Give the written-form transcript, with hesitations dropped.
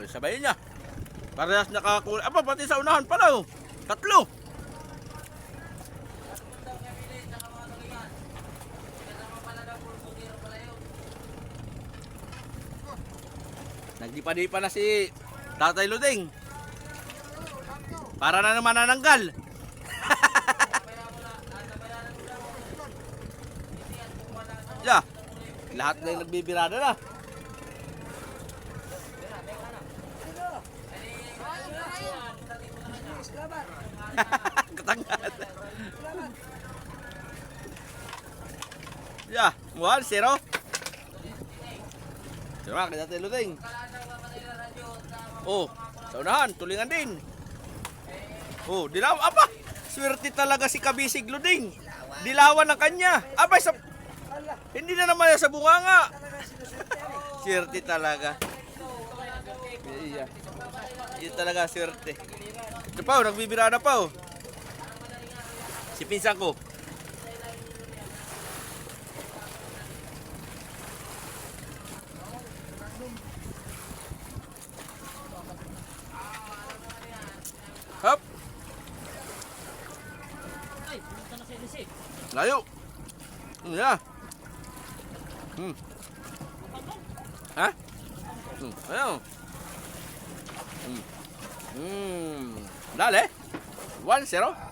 sabay niya. Parehas nakakuli. Aba, pati sa unahan pala oh. Tatlo. Nagdipa-dipa na si Tatay Luding. Para na naman nananggal. Yeah. Lahat na yung nagbibirada na. Katangan. Yeah, 1-0. Sira kay Tatay Luding. Oh, sa unahan, tulingan din. Oh, dilaw. Aba, swerte talaga si Kabisig Luding. Dilawan ng kanya. Aba, hindi na naman sa bunganga. Swerte talaga. Iya. Iya talaga swerte. Ito pa, nagbibirada pa oh. Si pinsan ko. Hop. Layo. Ya. Ha? Ayo. Dale. 1-0.